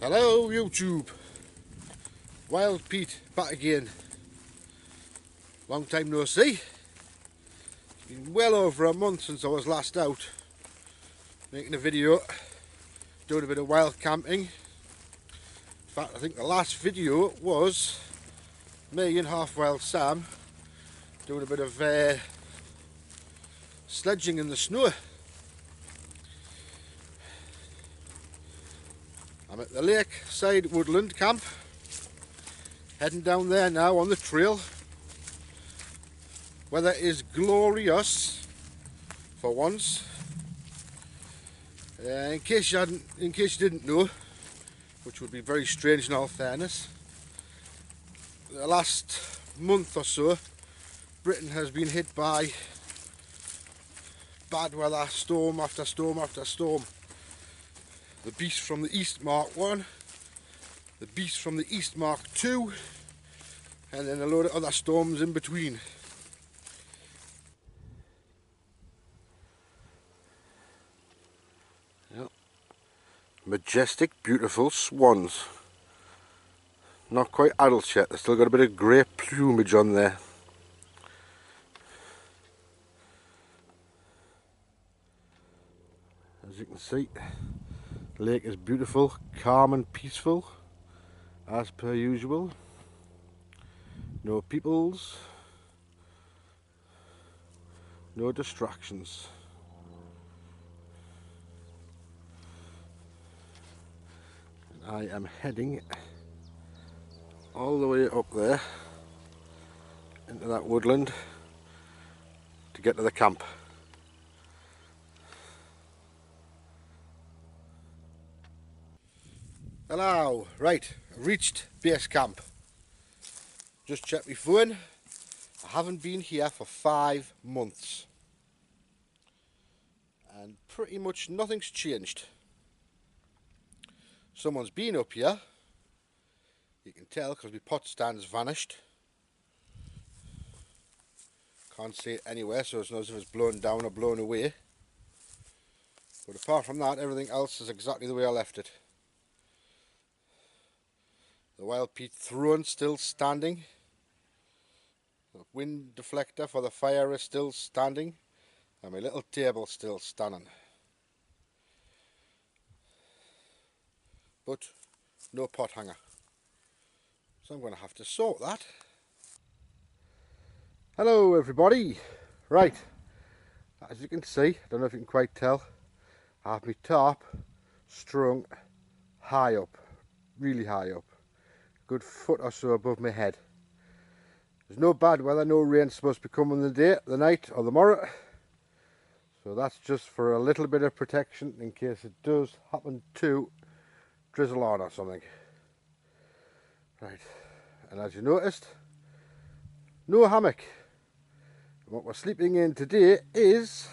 Hello YouTube, Wild Pete back again. Long time no see. It's been well over a month since I was last out making a video, doing a bit of wild camping. In fact, I think the last video was me and Half Wild Sam doing a bit of sledging in the snow. I'm at the lakeside woodland camp, heading down there now on the trail. Weather is glorious for once. In case you didn't know, which would be very strange in all fairness, the last month or so Britain has been hit by bad weather, storm after storm after storm. The beast from the east Mark 1, the beast from the east Mark 2, and then a load of other storms in between. Yep. Majestic, beautiful swans. Not quite adults yet, they've still got a bit of grey plumage on there. As you can see, the lake is beautiful, calm and peaceful, as per usual. No peoples, no distractions. And I am heading all the way up there into that woodland to get to the camp. Hello, right, I've reached base camp. Just checked my phone. I haven't been here for 5 months. And pretty much nothing's changed. Someone's been up here. You can tell because my pot stand's vanished. Can't see it anywhere, so it's not as if it's blown down or blown away. But apart from that, everything else is exactly the way I left it. The Wild Pete throne still standing. The wind deflector for the fire is still standing. And my little table still standing. But no pot hanger. So I'm going to have to sort that. Hello everybody. Right, as you can see, I don't know if you can quite tell, I have my tarp strung high up, really high up. Good foot or so above my head. There's no bad weather, no rain supposed to be coming the night or the morrow. So that's just for a little bit of protection in case it does happen to drizzle on or something. Right, and as you noticed, no hammock. What we're sleeping in today is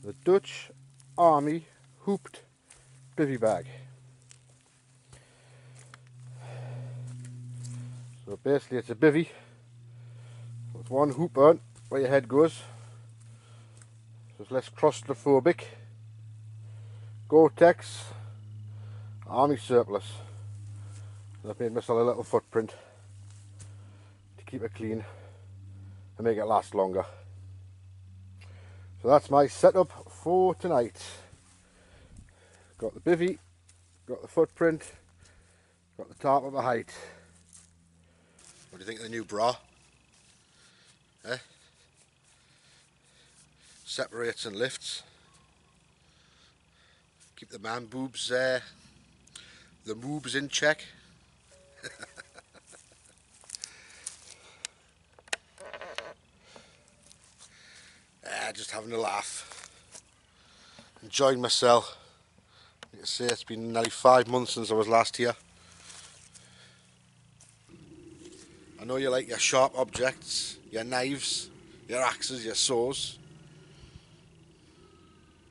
the Dutch Army hooped bivvy bag. So basically it's a bivvy with one hoop on where your head goes, so it's less claustrophobic. Gore-Tex Army surplus. And I've made myself a little footprint to keep it clean and make it last longer. So that's my setup for tonight. Got the bivvy, got the footprint, got the tarp at my height. What do you think of the new bra? Eh? Separates and lifts. Keep the man boobs the moobs in check. Just having a laugh. Enjoying myself. Like I say, it's been nearly 5 months since I was last here. I know you like your sharp objects, your knives, your axes, your saws.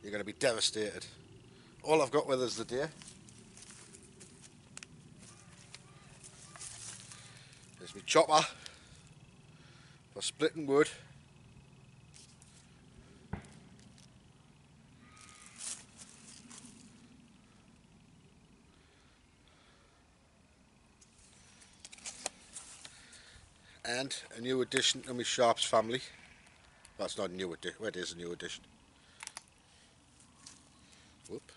You're going to be devastated. All I've got with us today is my chopper for splitting wood. And a new addition to my Sharps family. Well, it's not a new addition, well, it is a new addition. Whoop.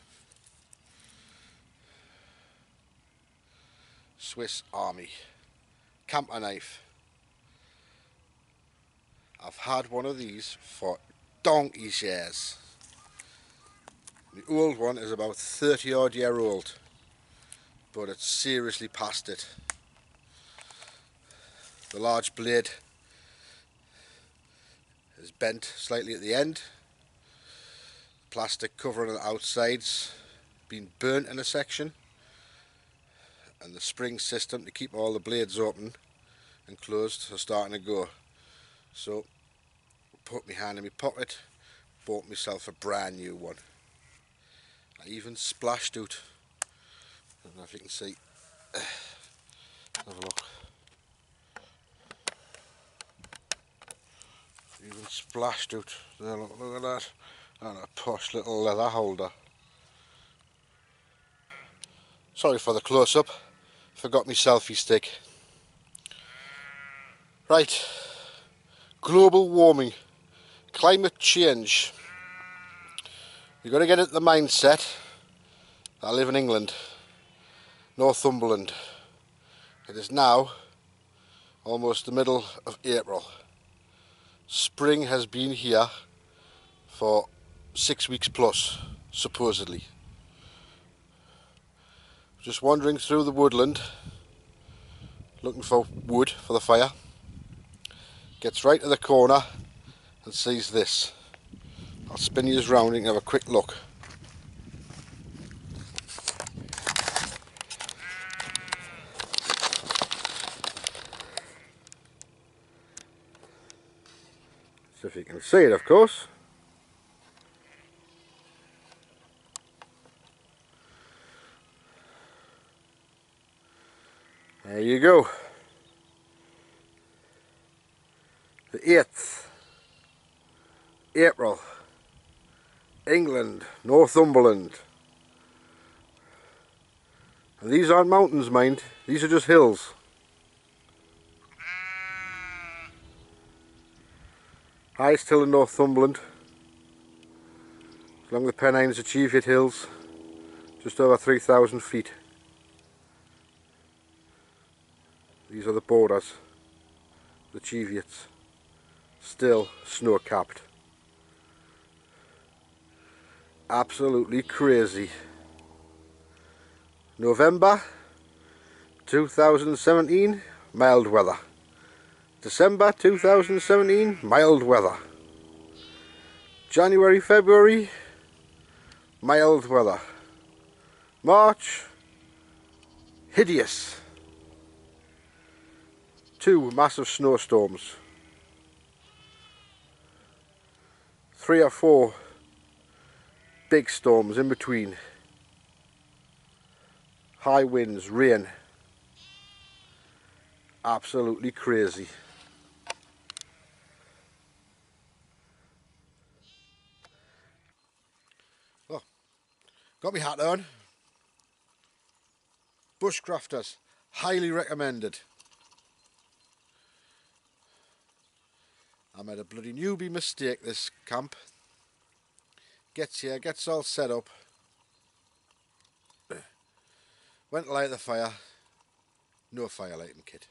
Swiss Army camper knife. I've had one of these for donkey's years. The old one is about 30 odd year old, but it's seriously past it. The large blade is bent slightly at the end. Plastic covering the outsides been burnt in a section, and the spring system to keep all the blades open and closed are starting to go. So put my hand in my pocket, bought myself a brand new one. I even splashed out. I don't know if you can see. Have a look. Even splashed out. There, look at that. And a posh little leather holder. Sorry for the close-up. Forgot my selfie stick. Right. Global warming. Climate change. You've got to get into the mindset. I live in England. Northumberland. It is now almost the middle of April. Spring has been here for 6 weeks plus, supposedly. Just wandering through the woodland, looking for wood for the fire. Gets right to the corner and sees this. I'll spin you round and have a quick look. So if you can see it, of course. There you go. The 8th April, England, Northumberland. And these aren't mountains, mind. These are just hills. Highest hill in Northumberland, along the Pennines Cheviot Hills, just over 3,000 feet. These are the borders, the Cheviots, still snow-capped. Absolutely crazy. November 2017, mild weather. December 2017, mild weather. January, February, mild weather. March, hideous. 2 massive snowstorms. 3 or 4 big storms in between. High winds, rain. Absolutely crazy. Oh, got my hat on. Bushcrafters, highly recommended. I made a bloody newbie mistake this camp. Gets here, gets all set up. Went to light the fire. No fire lighting kit.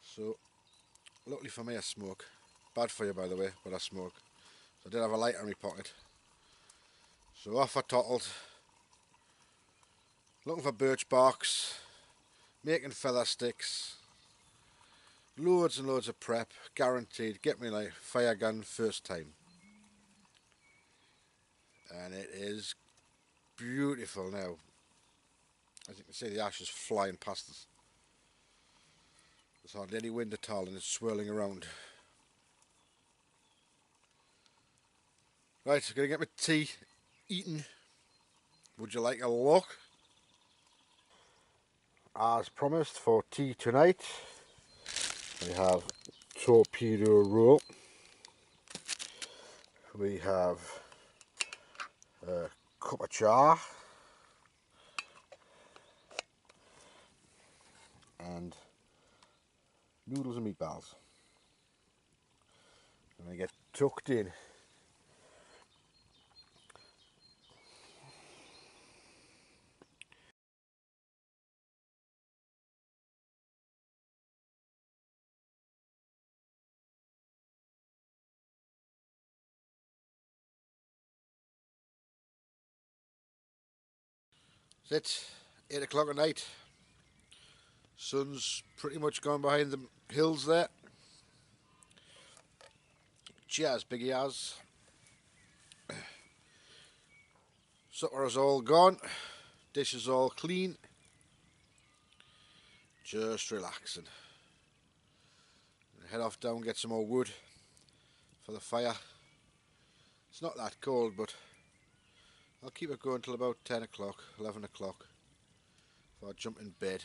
So, luckily for me I smoke. Bad for you by the way, but I smoke. So I did have a lighter in my pocket. So off I tottled. Looking for birch barks. Making feather sticks. Loads and loads of prep. Guaranteed. Get me like fire gun first time. And it is beautiful now. As you can see, the ash is flying past us. There's hardly any wind at all and it's swirling around. Right, I'm going to get my tea eaten. Would you like a look? As promised, for tea tonight, we have torpedo roll. We have a cup of char. and noodles and meatballs. I'm going to get tucked in. That's it, 8 o'clock at night. Sun's pretty much gone behind the hills there. Cheers, Biggie Az. Supper is all gone. Dish is all clean. Just relaxing. Head off down, get some more wood for the fire. It's not that cold, but I'll keep it going till about 10 o'clock, 11 o'clock before I jump in bed.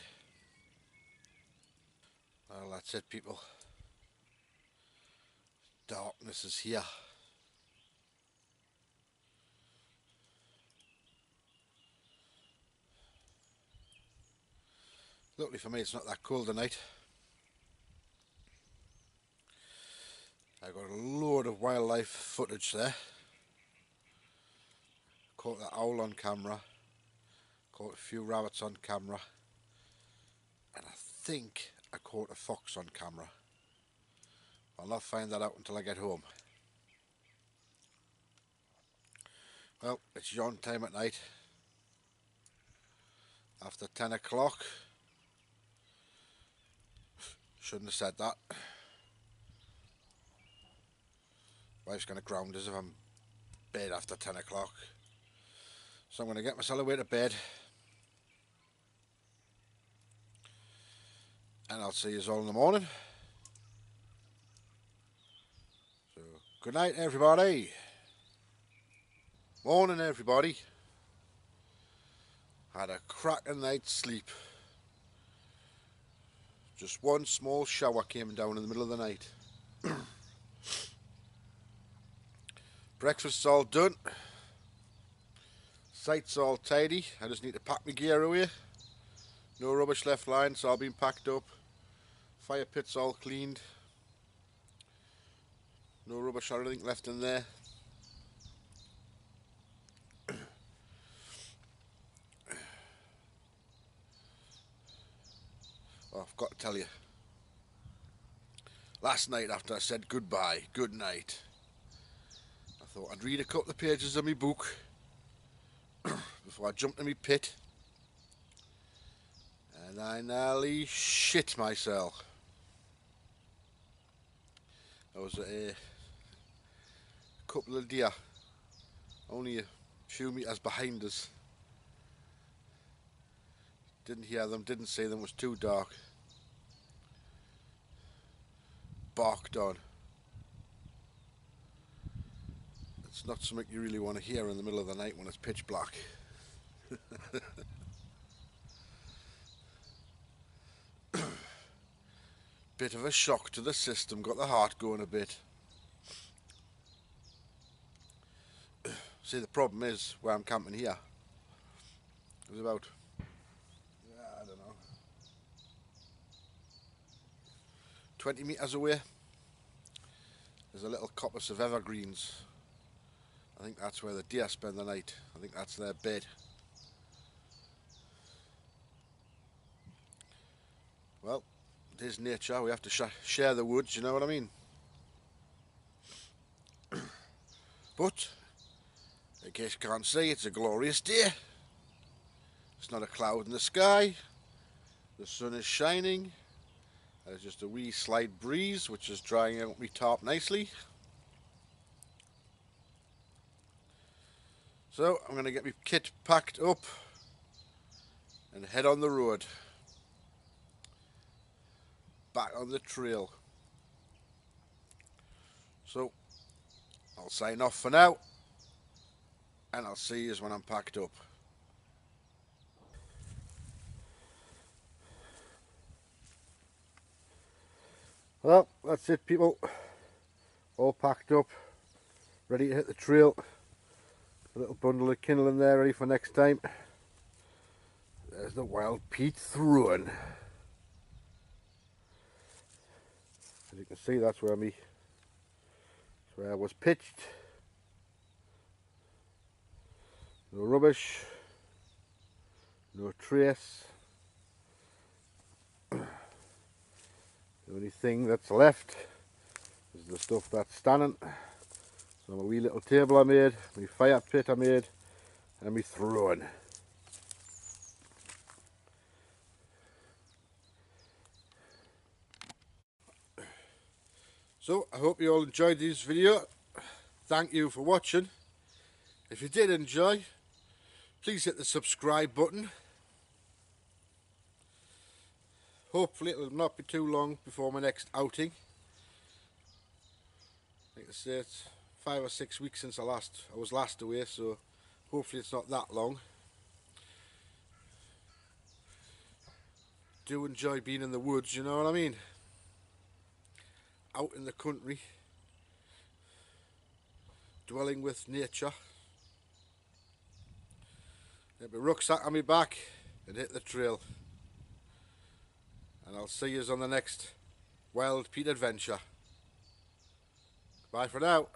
Well, that's it, people. Darkness is here. Luckily for me, it's not that cold tonight. I got a load of wildlife footage there. Caught the owl on camera. Caught a few rabbits on camera. And I think I caught a fox on camera. I'll not find that out until I get home. Well, it's yawn time at night. After 10 o'clock. Shouldn't have said that. Wife's going to ground us if I'm in bed after 10 o'clock. So I'm going to get myself away to bed. And I'll see you all in the morning. So, good night, everybody. Morning, everybody. Had a cracking night's sleep. Just one small shower came down in the middle of the night. Breakfast's all done. Site's all tidy. I just need to pack my gear away. No rubbish left lying, it's all been packed up. Fire pit's all cleaned. No rubbish or anything left in there. Oh, I've got to tell you. Last night after I said goodbye, good night, I thought I'd read a couple of pages of my book before I jumped in my pit. And I nearly shit myself. There was a couple of deer only a few metres behind us. Didn't hear them, didn't see them, it was too dark. Barked on. It's not something you really want to hear in the middle of the night when it's pitch black. Bit of a shock to the system, got the heart going a bit. See, the problem is where I'm camping here. It was about, I don't know, 20 metres away. There's a little coppice of evergreens. I think that's where the deer spend the night. I think that's their bed. Well, it is nature. We have to share the woods, you know what I mean? But, in case you can't see, it's a glorious day. It's not a cloud in the sky. The sun is shining. There's just a wee slight breeze, which is drying out my tarp nicely. So, I'm going to get my kit packed up and head on the road. Back on the trail. So, I'll sign off for now, and I'll see you when I'm packed up. Well, that's it, people. All packed up, ready to hit the trail. A little bundle of kindling there, ready for next time. There's the wild Pete throwing. As you can see, that's where I was pitched. No rubbish, no trace. The only thing that's left is the stuff that's standing. So my wee little table I made, my fire pit I made, and my throne. So I hope you all enjoyed this video. Thank you for watching. If you did enjoy, please hit the subscribe button. Hopefully it will not be too long before my next outing. Like I say, it's 5 or 6 weeks since I was last away, so hopefully it's not that long. Do enjoy being in the woods, you know what I mean? Out in the country, dwelling with nature. Get my rucksack on my back and hit the trail. And I'll see you on the next Wild Pete adventure. Bye for now.